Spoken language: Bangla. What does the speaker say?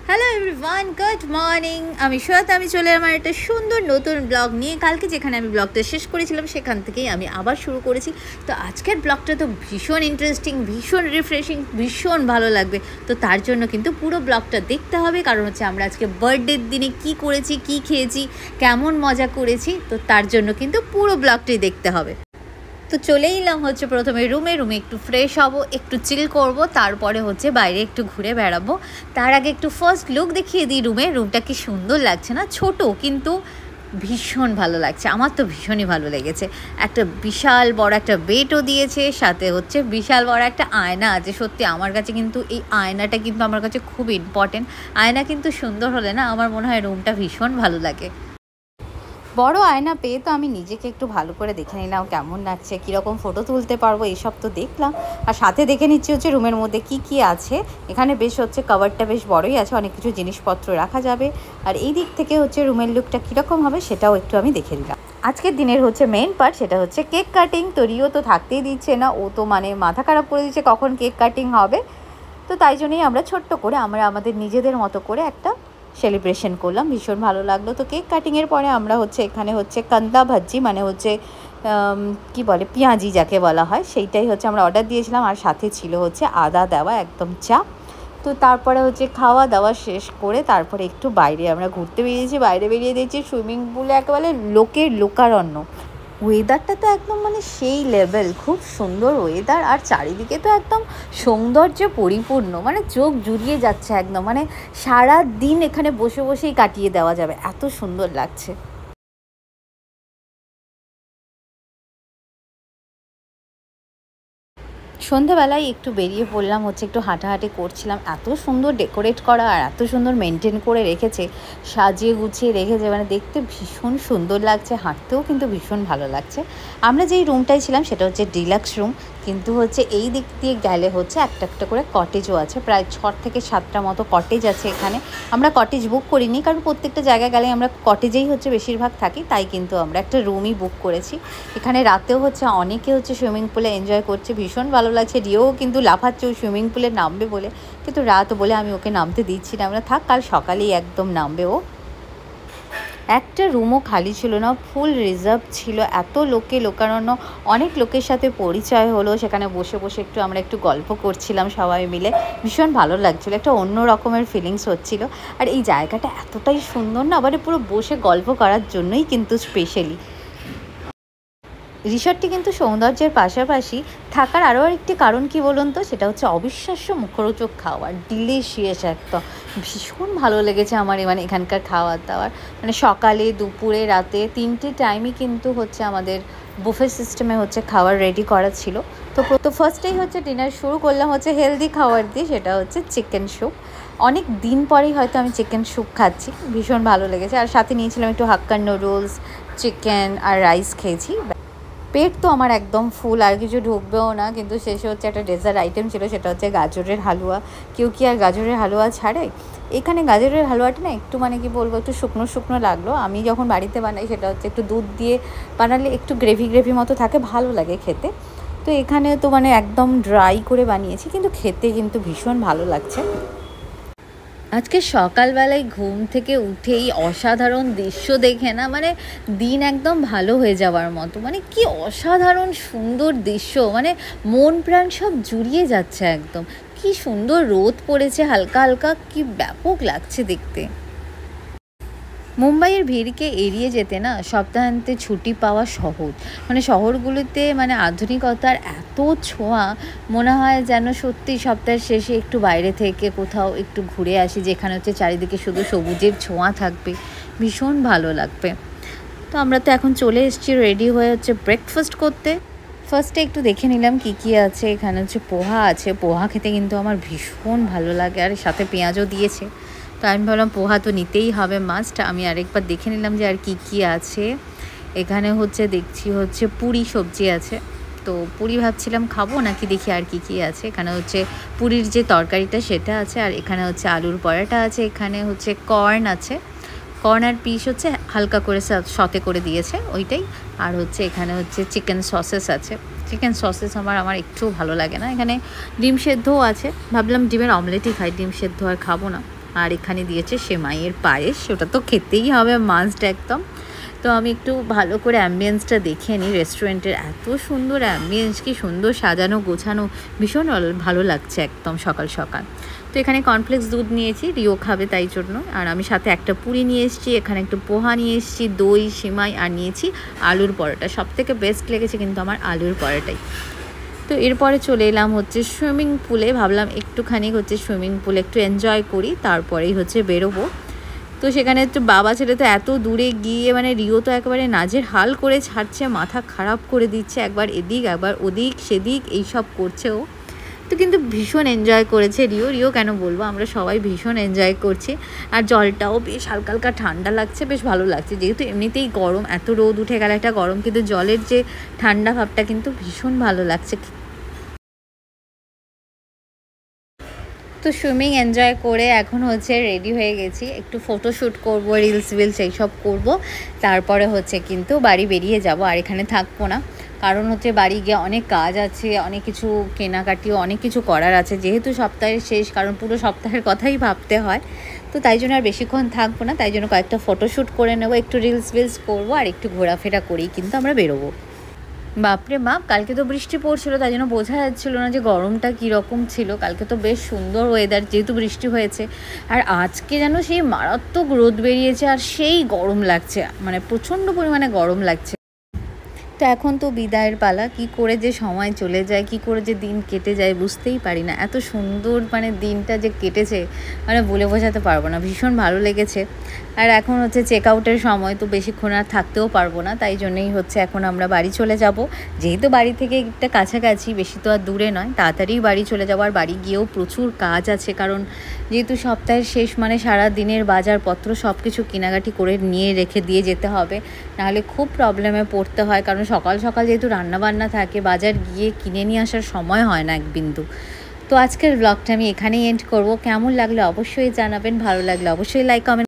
Hello everyone, good morning. আমি শ্বেতা, আমি চলে আমার একটা সুন্দর নতুন ব্লগ নিয়ে। কালকে যেখানে আমি ব্লগটা শেষ করেছিলাম সেখান থেকেই আমি আবার শুরু করেছি। তো আজকের ব্লগটা তো ভীষণ ইন্টারেস্টিং, ভীষণ রিফ্রেশিং, ভীষণ ভালো লাগবে। তো তার জন্য কিন্তু পুরো ব্লগটা দেখতে হবে, কারণ হচ্ছে আমরা আজকে বার্থডের দিনে কি করেছি, কি খেয়েছি, কেমন মজা করেছি। তো তার জন্য কিন্তু পুরো ব্লগটাই দেখতে হবে। তো চলে এলাম হচ্ছে প্রথমে রুমে একটু ফ্রেশ হব, একটু চিল করব, তারপরে হচ্ছে বাইরে একটু ঘুরে বেড়াবো। তার আগে একটু ফার্স্ট লুক দেখিয়ে দিই রুমটা কি সুন্দর লাগছে না? ছোট কিন্তু ভীষণ ভালো লাগছে, আমার তো ভীষণই ভালো লেগেছে। একটা বিশাল বড় একটা বেডও দিয়েছে, সাথে হচ্ছে বিশাল বড় একটা আয়না আছে। সত্যি আমার কাছে কিন্তু এই আয়নাটা কিন্তু আমার কাছে খুব ইম্পর্টেন্ট। আয়না কিন্তু সুন্দর হলে না আমার মনে হয় রুমটা ভীষণ ভালো লাগে। বড় আয়না পেয়ে তো আমি নিজেকে একটু ভালো করে দেখে নিলাম কেমন লাগছে, কীরকম ফটো তুলতে পারবো, এইসব তো দেখলাম। আর সাথে দেখে নিচ্ছি হচ্ছে রুমের মধ্যে কি কি আছে। এখানে বেশ হচ্ছে কভারটা বেশ বড়ই আছে, অনেক কিছু জিনিসপত্র রাখা যাবে। আর এই দিক থেকে হচ্ছে রুমের লুকটা কীরকম হবে সেটাও একটু আমি দেখে নিলাম। আজকের দিনের হচ্ছে মেন পার্ট, সেটা হচ্ছে কেক কাটিং। তো রিও তো থাকতেই দিচ্ছে না, ও তো মানে মাথা খারাপ করে দিচ্ছে কখন কেক কাটিং হবে। তো তাই জন্যই আমরা ছোট্ট করে আমরা আমাদের নিজেদের মতো করে একটা সেলিব্রেশন করলাম, ভীষণ ভালো লাগলো। তো কেক কাটিংয়ের পরে আমরা হচ্ছে এখানে হচ্ছে কান্দা ভাজি, মানে হচ্ছে কি বলে পেঁয়াজি যাকে বলা হয়, সেইটাই হচ্ছে আমরা অর্ডার দিয়েছিলাম। আর সাথে ছিল হচ্ছে আদা দেওয়া একদম চা। তো তারপরে হচ্ছে খাওয়া দাওয়া শেষ করে তারপরে একটু বাইরে আমরা ঘুরতে বেরিয়েছি। বাইরে বেরিয়ে দিয়েছি সুইমিং পুলে একেবারে লোকের লোকারণ্য। ওয়েদারটা তো একদম মানে সেই লেভেল, খুব সুন্দর ওয়েদার। আর চারিদিকে তো একদম সৌন্দর্যে পরিপূর্ণ, মানে চোখ জুড়িয়ে যাচ্ছে একদম, মানে সারা দিন এখানে বসে বসেই কাটিয়ে দেওয়া যাবে, এত সুন্দর লাগছে। সন্ধেবেলায় একটু বেরিয়ে পড়লাম, হচ্ছে একটু হাঁটাহাঁটি করছিলাম। এত সুন্দর ডেকোরেট করা আর এত সুন্দর মেনটেন করে রেখেছে, সাজিয়ে গুছিয়ে রেখেছে, মানে দেখতে ভীষণ সুন্দর লাগছে, হাঁটতেও কিন্তু ভীষণ ভালো লাগছে। আমরা যেই রুমটায় ছিলাম সেটা হচ্ছে ডিলাক্স রুম, কিন্তু হচ্ছে এই দিক দিয়ে গেলে হচ্ছে একটা একটা করে কটেজও আছে, প্রায় 6 থেকে 7টা মতো কটেজ আছে এখানে। আমরা কটেজ বুক করিনি, কারণ প্রত্যেকটা জায়গায় গেলে আমরা কটেজেই হচ্ছে বেশিরভাগ থাকি, তাই কিন্তু আমরা একটা রুমই বুক করেছি। এখানে রাতেও হচ্ছে অনেকে হচ্ছে সুইমিং পুলে এনজয় করছে, ভীষণ ভালো লাগছে। রিও কিন্তু লাফাচ্ছে ও সুইমিং পুলে নামবে বলে, কিন্তু রাত বলে আমি ওকে নামতে দিচ্ছি না, আমরা থাক, কাল সকালেই একদম নামবে ও। একটা রুমও খালি ছিল না, ফুল রিজার্ভ ছিল। এত লোকে লোকারণ্য, অনেক লোকের সাথে পরিচয় হলো। সেখানে বসে বসে আমরা একটু গল্প করছিলাম সবাই মিলে, ভীষণ ভালো লাগছিলো, একটা অন্য রকমের ফিলিংস হচ্ছিল। আর এই জায়গাটা এতটাই সুন্দর না, আবার পুরো বসে গল্প করার জন্যই কিন্তু স্পেশালি। রিসর্টটি কিন্তু সৌন্দর্যের পাশাপাশি থাকার আরও একটি কারণ কি বলুন তো, সেটা হচ্ছে অবিশ্বাস্য মুখরোচক খাওয়ার, ডিলিশিয়াস একদম। ভীষণ ভালো লেগেছে আমার মানে এখানকার খাওয়ার দাওয়ার, মানে সকালে দুপুরে রাতে 3টে টাইমই কিন্তু হচ্ছে আমাদের বুফে সিস্টেমে হচ্ছে খাবার রেডি করা ছিল। তো ফার্স্টেই হচ্ছে ডিনার শুরু করলাম হচ্ছে হেলদি খাবার দিয়ে, সেটা হচ্ছে চিকেন স্যুপ। অনেক দিন পরেই হয়তো আমি চিকেন স্যুপ খাচ্ছি, ভীষণ ভালো লেগেছে। আর সাথে নিয়েছিলাম একটু হাক্কা নুডলস, চিকেন আর রাইস খেয়েছি। পেট তো আমার একদম ফুল, আর কিছু ঢুকবেও না। কিন্তু শেষে হচ্ছে একটা ডেজার্ট আইটেম ছিল, সেটা হচ্ছে গাজরের হালুয়া। কেউ কি আর গাজরের হালুয়া ছাড়ে? এখানে গাজরের হালুয়াটা না একটু মানে কি বলবো, একটু শুকনো শুকনো লাগলো। আমি যখন বাড়িতে বানাই সেটা হচ্ছে একটু দুধ দিয়ে বানালে একটু গ্রেভি মতো থাকে, ভালো লাগে খেতে। তো এখানে তো মানে একদম ড্রাই করে বানিয়েছি, কিন্তু খেতে কিন্তু ভীষণ ভালো লাগছে। আজকে সকালবেলায় ঘুম থেকে উঠেই অসাধারণ দৃশ্য দেখে না মানে দিন একদম ভালো হয়ে যাওয়ার মতো, মানে কি অসাধারণ সুন্দর দৃশ্য, মানে মন প্রাণ সব জুড়িয়ে যাচ্ছে একদম। কি সুন্দর রোদ পড়েছে হালকা হালকা, কি ব্যাপক লাগছে দেখতে। মুম্বাইয়ের ভিড়কে এড়িয়ে যেতে না সপ্তাহান্তে ছুটি পাওয়া সহজ, মানে শহরগুলোতে মানে আধুনিকতার এত ছোঁয়া, মনে হয় যেন সত্যি সপ্তাহের শেষে একটু বাইরে থেকে কোথাও একটু ঘুরে আসি, যেখানে হচ্ছে চারিদিকে শুধু সবুজের ছোঁয়া থাকবে, ভীষণ ভালো লাগবে। তো আমরা তো এখন চলে এসেছি রেডি হয়ে হচ্ছে ব্রেকফাস্ট করতে। ফার্স্টে একটু দেখে নিলাম কি কি আছে। এখানে হচ্ছে পোহা আছে, পোহা খেতে কিন্তু আমার ভীষণ ভালো লাগে, আর সাথে পেঁয়াজও দিয়েছে। তো আমি ভাবলাম পোহা তো নিতেই হবে মাস্ট। আমি আরেকবার দেখে নিলাম যে আর কি কি আছে। এখানে হচ্ছে দেখছি হচ্ছে পুরি সবজি আছে, তো পুরি ভাবছিলাম খাবো নাকি, দেখি আর কি কি আছে। এখানে হচ্ছে পুরির যে তরকারিটা সেটা আছে, আর এখানে হচ্ছে আলুর পরাটা আছে, এখানে হচ্ছে কর্ন আছে, কর্নার পিস হচ্ছে হালকা করে সতে করে দিয়েছে ওইটাই। আর হচ্ছে এখানে হচ্ছে চিকেন সসেস আছে। চিকেন সসেস আমার একটু ভালো লাগে না। এখানে ডিম সেদ্ধও আছে, ভাবলাম ডিমের অমলেটই খাই, ডিম সেদ্ধ আর খাবো না। আর এখানে দিয়েছে সেমাইয়ের পায়েস, ওটা তো খেতেই হবে মাস্ট একদম। তো আমি একটু ভালো করে অ্যাম্বিয়েন্সটা দেখে নিই। রেস্টুরেন্টের এত সুন্দর অ্যাম্বিয়েন্স, কি সুন্দর সাজানো গোছানো, ভীষণ ভালো লাগছে একদম সকাল সকাল। তো এখানে কর্নফ্লেক্স দুধ নিয়েছি, রিও খাবে তাই জন্য। আর আমি সাথে একটা পুরি নিয়ে এসেছি, এখানে একটু পোহা নিয়ে এসেছি, দই, সিমাই, আর নিয়েছি আলুর পরোটা। সবথেকে বেস্ট লেগেছে কিন্তু আমার আলুর পরোটাই। তো এরপরে চলে এলাম হচ্ছে সুইমিং পুলে, ভাবলাম একটুখানি হচ্ছে সুইমিং পুলে একটু এনজয় করি, তারপরেই হচ্ছে বেরোবো। তো সেখানে একটু বাবা ছেলে তো এত দূরে গিয়ে মানে রিও তো একেবারে নাজের হাল করে ছাড়ছে, মাথা খারাপ করে দিচ্ছে, একবার এদিক একবার ওদিক সেদিক এইসব করছে ও। তো কিন্তু ভীষণ এনজয় করেছে রিও কেন বলবো, আমরা সবাই ভীষণ এনজয় করছি। আর জলটাও বেশ হালকা হালকা ঠান্ডা লাগছে, বেশ ভালো লাগছে, যেহেতু এমনিতেই গরম, এত রোদ উঠে গেলে একটা গরম, কিন্তু জলের যে ঠান্ডা ভাবটা কিন্তু ভীষণ ভালো লাগছে। তো সুইমিং এনজয় করে এখন হচ্ছে রেডি হয়ে গেছি, একটু ফটোশ্যুট করব, রিলস এইসব করব, তারপরে হচ্ছে কিন্তু বাড়ি বেরিয়ে যাব। আর এখানে থাকবো না, কারণ হচ্ছে বাড়ি গিয়ে অনেক কাজ আছে, অনেক কিছু কেনাকাটিও অনেক কিছু করার আছে, যেহেতু সপ্তাহের শেষ, কারণ পুরো সপ্তাহের কথাই ভাবতে হয়। তো তাই জন্য আর বেশিক্ষণ থাকবো না, তাই জন্য কয়েকটা ফটোশ্যুট করে নেবো, একটু রিলস করবো, আর একটু ঘোরাফেরা করেই কিন্তু আমরা বেরোবো। বাপরে বাপ, কালকে তো বৃষ্টি পড়ছিল, তাই জন্য বোঝা যাচ্ছিলো না যে গরমটা কীরকম ছিল। কালকে তো বেশ সুন্দর ওয়েদার, যেহেতু বৃষ্টি হয়েছে। আর আজকে যেন সেই মারাত্মক রোদ বেরিয়েছে, আর সেই গরম লাগছে, মানে প্রচণ্ড পরিমাণে গরম লাগছে। তো এখন তো বিদায়ের পালা, কি করে যে সময় চলে যায়, কি করে যে দিন কেটে যায় বুঝতেই পারি না। এত সুন্দর মানে দিনটা যে কেটেছে, মানে বলে বোঝাতে পারবো না, ভীষণ ভালো লেগেছে। আর এখন হচ্ছে চেক আউটের সময়, তো বেশিক্ষণ আর থাকতেও পারবো না, তাই জন্যই হচ্ছে এখন আমরা বাড়ি চলে যাব। যেহেতু বাড়ি থেকে একটা কাছাকাছি, বেশি তো আর দূরে নয়, তাড়াতাড়ি বাড়ি চলে যাবো। আর বাড়ি গিয়েও প্রচুর কাজ আছে, কারণ যেহেতু সপ্তাহের শেষ, মানে সারা দিনের বাজারপত্র সব কিছু কেনাকাটি করে নিয়ে রেখে দিয়ে যেতে হবে, নাহলে খুব প্রবলেমে পড়তে হয়। কারণ সকাল সকাল যেহেতু রান্নাবান্না থাকে, বাজার গিয়ে কিনে নিয়ে আসার সময় হয় না এক বিন্দু। তো আজকের ব্লগটা আমি এখানেই এন্ড করব। কেমন লাগলো অবশ্যই জানাবেন, ভালো লাগলে অবশ্যই লাইক কমেন্ট